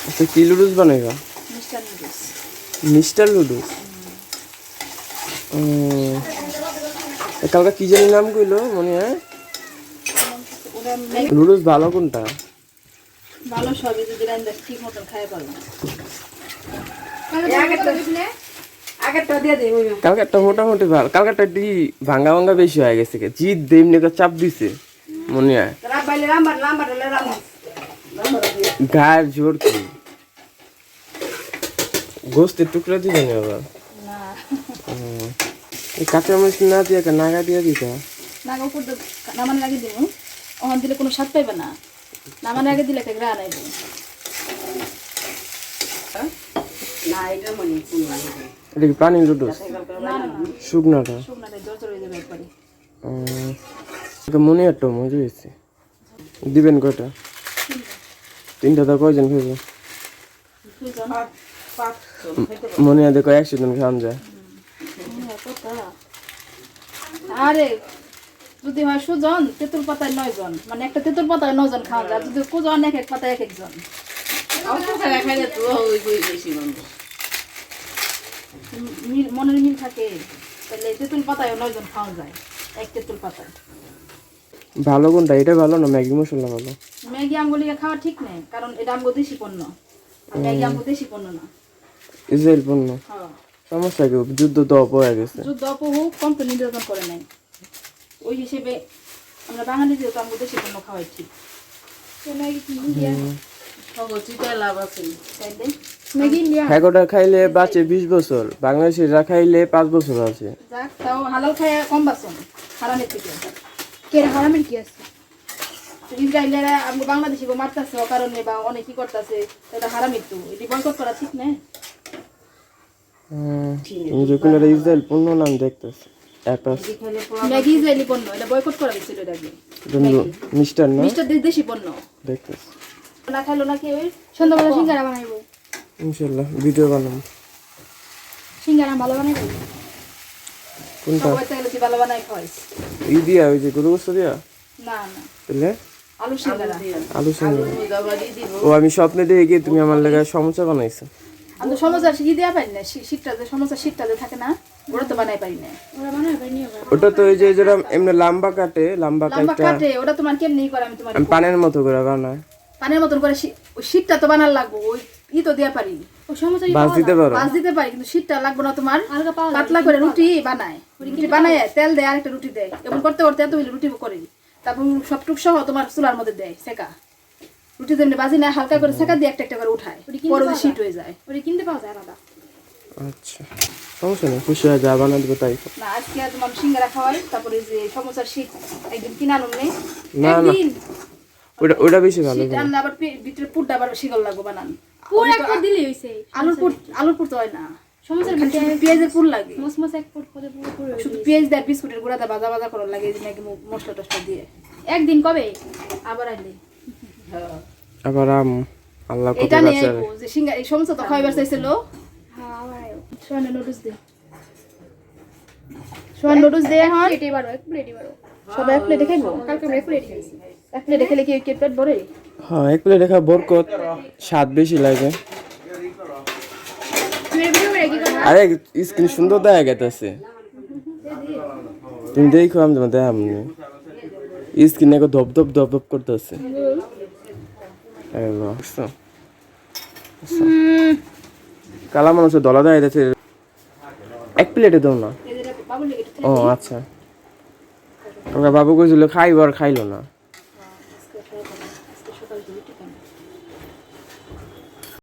আচ্ছা কি লুডুস বানাইবা? Mister noodles. মিস্টার লুডুস। কালকে কি জানি নাম কইলো মনে হয়? লুডুস ভালো কোনটা? ভালো সবই যদি রান্না ঠিক মতন খাই পারো। আগেরটা দিয়ে দেই ওই। কালকে একটা মোটামুটি ভালো, কালকে একটা ভাঙ্গা ভাঙ্গা বেশি হয়ে গেছে, জিদ দেমনি চাপ দিছে মনে হয়। গায়ের জোর কি গোস্তের টুকরা দিবে না আবার? না এই কাঁচা মরিচ না দিয়ে নাগা দিয়ে দিতা। নাগা উপর নামানোর আগে দিব, ওখান দিলে কোনো স্বাদ পাইবে না, নামানোর আগে দিলে একটা গ্রান আইবে। না এটা মানে এটা কি পানি লুডুস? না না না, শুকনাটা? শুকনাটা জ্বর চলে যাবে একবারে। মনে একটা মজা হয়েছে। দিবেন কয়টা? তিনটা তো কয়জন খেয়েছে? মনে হয় দেখো 100 জন খাওয়ান যায়। আরে যদি হয় সুজন তেঁতুল পাতায় 9 জন, মানে একটা তেঁতুল পাতায় 9 জন খাওয়া যায়। যদি কুজন এক এক পাতায় এক একজন, খাইলে তো ওই বেশি মন্দ মনের মিল থাকে, তাহলে তেঁতুল পাতায় 9 জন খাওয়া যায় এক তেঁতুল পাতায়। ভালো কোনটা, এটা ভালো না ম্যাগি মশলা ভালো? ম্যাগি আমগুলিকে খাওয়া ঠিক নেই, কারণ এটা আমগো দেশি পণ্য, আর ম্যাগি আমগো দেশি পণ্য না, ইসরায়েল পণ্য। হ্যাঁ সমস্যা কি, যুদ্ধ তো হয়ে গেছে। যুদ্ধ অপহুক কোম্পানি নির্যাতন করে নাই, ওই হিসেবে আমরা বাঙালি যেহেতু আমগো দেশি পণ্য খাওয়াই ঠিক। লাভ আছে। তাইলে হ্যাঁ খাইলে বাঁচে 20 বছর, বাংলাদেশের খাইলে 5 বছর আছে। যাক, তাও হালাল খায় কম বাঁচন হারামের থেকে। কে হারামের কি আছে? ইসরায়েলেরা আমগো বাংলাদেশি মারতেছে ও কারণে, বা অনেক কি করতেছে, এটা হারামের তো, এটি বয়কট করা ঠিক না। তুমি যখন এটা ইসরায়েল পণ্য নাম দেখতেছি একটা ম্যাগি ইসরায়েলি পণ্য, এটা বয়কট করা হয়েছিল এর আগে। মিস্টার না মিস্টার দেশি পণ্য দেখতেছি। না খাইলো না কি ওই সন্ধ্যাবেলা সিঙ্গারা বানাইবো। ইনশাআল্লাহ ভিডিও বানাবো। সিঙ্গারা ভালো বানাইবো। কোনটা? সবাই চাইলে তুই ভালো বানাই খাওয়াইস। ই দিয়া ওই যে গরু গোস্ত দিয়া? না না, তাহলে আলু সিঙ্গারা। আলু সঙ্গে? মুদাবাড়ি দিব ও আমি স্বপ্নে দেখে তুমি আমার লাগা সমোসা বানাইছো। আমি তো সমোসা শিখি দেওয়া পারি না, শীতটা যে সমোসা শীতটা যে থাকে না, ওটা তো বানাই পারি না। ওরা বানাইবে নিও। ওটা তো ওই যে যেটা এমনি লম্বা কাটে, লম্বা লম্বা কাটটা কাটে, ওটা তোমার কেমনি করে আমি তোমার আমি পানের মতো করে বানাই। পানের মতন করে ওই শীতটা তো বানার লাগবো, ওই ই তো দেওয়া পারি, ও সমস্যা বাস দিতে পারো? মাছ দিতে পারি, কিন্তু শীতটা লাগবে না তোমার। আলগা পাওয়া পাতলা করে রুটি বানায়, রুটি বানায় তেল দেয়, আরেকটা রুটি দেয়, এমন করতে করতে এত রুটি করি, তারপর সবটুক সহ তোমার চুলার মধ্যে দেয় সেকা রুটি, যেমনি বাজি না হালকা করে সেকা দিয়ে একটা একটা করে উঠায়, পরে শীত হয়ে যায়। ওটা কিনতে পাওয়া যায় আলাদা। আচ্ছা সমস্যা নেই, খুশি হয়ে যা বানা দেবো তাই। না আজকে তোমার সিঙ্গারা খাওয়াই, তারপরে যে সমোসার শীত একদিন কিনে আনুন নেই, না না ওটা বেশি ভালো। শীত আনলে আবার ভিতরে পুরটা আবার শিগল লাগবে বানান। পুর এক পুর দিলেই হইছে। আলুর পুর তো হয় না, সমস্যা খালি শুধু পেঁয়াজের পুর লাগে, মসমস এক পুর করে পুরো শুধু পেঁয়াজ দেয়, বিস্কুটের গুঁড়া দেয়, ভাজা ভাজা করার লাগে, এই যে নাকি মশলা টসলা দিয়ে। একদিন কবে আবার আইলে আবার আল্লাহ কত এটা নিয়ে বাঁচার। আইবো যে সিঙ্গারা এই সমস্ত তো খাইবার চাইছিল। হ্যাঁ আবার আয়ো। সোয়ানের নুডলস দে, সোয়ান নুডলস দে এখন প্লেটে বারো, এক প্লেটে বারো। সবাই এক প্লেটে খাইবো। কালকে আমরা এক প্লেট খাইছি। এক প্লেটে খেলে কি পেট ভরে? হ্যাঁ এক প্লেট দেখা বরকত, স্বাদ বেশি লাগে। তুমি এর ভিতরে কি করবা? আরে স্ক্রিন সুন্দর দেখা গেছে, তুমি দেখো আমি তোমার দেখাম স্ক্রিন একটু ধপ ধপ ধপ ধপ করতেছে। কালা মানুষের দলা দেওয়া যাচ্ছে, এক প্লেটে দাও না। ও আচ্ছা, ওরা বাবু কইছিল খাইব আর খাইলো না।